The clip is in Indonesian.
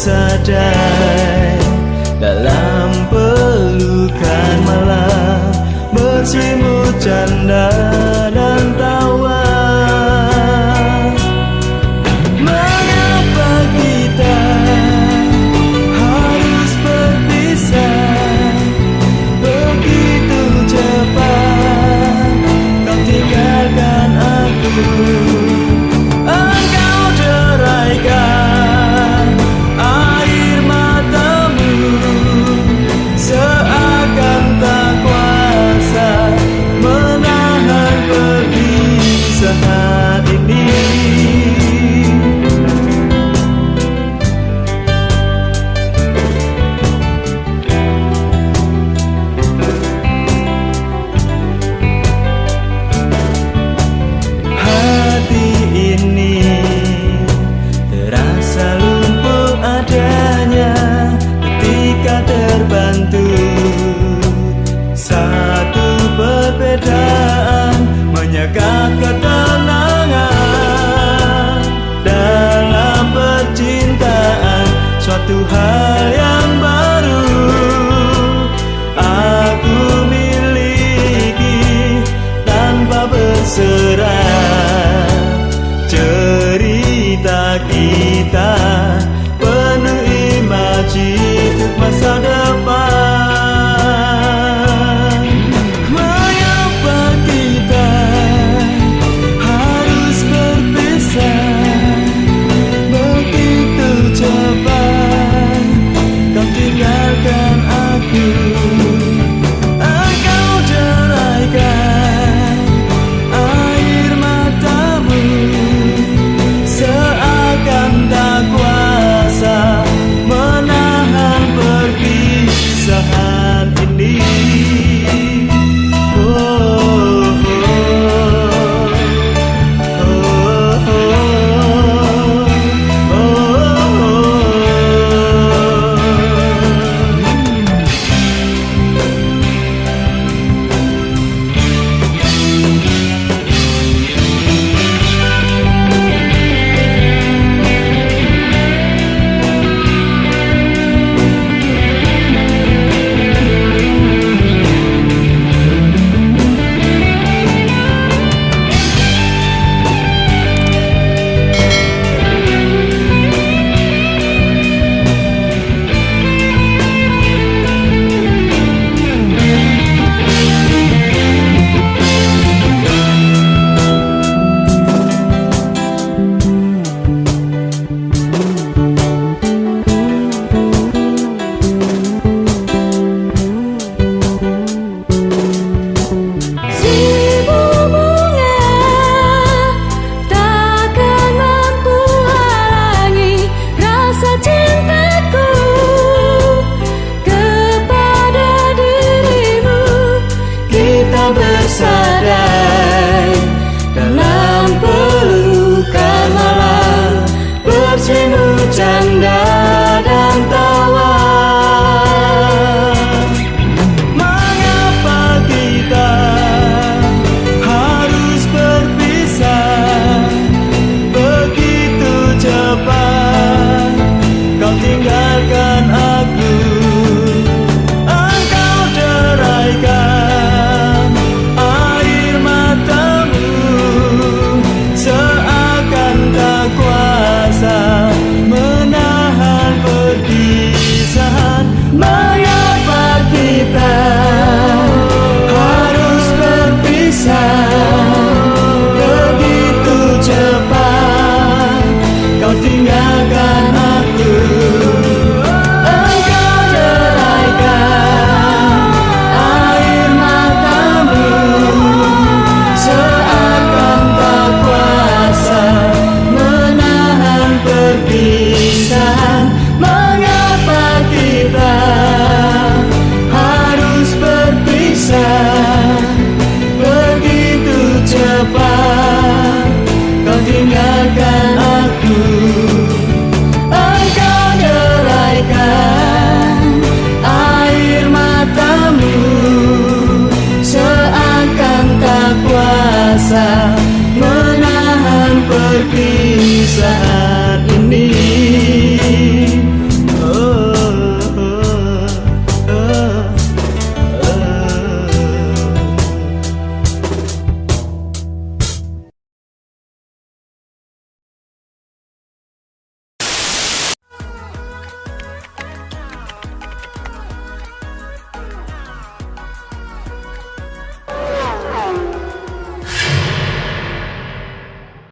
bersadai dalam pelukan malam, berselimut canda dan tawa. Mengapa kita harus berpisah begitu cepat? Kau tinggalkan aku, engkau deraikan air matamu, seakan tak kuasa menahan perpisahan ini. Hati ini terasa lumpuh adanya ketika terbantu satu perbedaan, menyekat ketenangan dalam percintaan. Suatu hal yang baru aku miliki tanpa berserah. Cerita kita penuh imaji untuk masa depan. Mengapa kita harus berpisah begitu cepat? Kau tinggalkan aku, engkau deraikan air matamu, seakan tak kuasa menahan perpisahan ini. Bersadai dalam pelukan malam, berselimut canda dan tawa. Mengapa kita harus berpisah begitu cepat? Kau tinggalkan aku, engkau deraikan air matamu, seakan tak kuasa menahan perpisahan. Mengapa kita harus berpisah begitu cepat? Kau tinggalkan aku, engkau deraikan air matamu, seakan tak kuasa menahan perpisahan. Mengapa kita harus berpisah begitu cepat? Kau tinggalkan aku, engkau deraikan air matamu, seakan tak kuasa menahan perpisahan.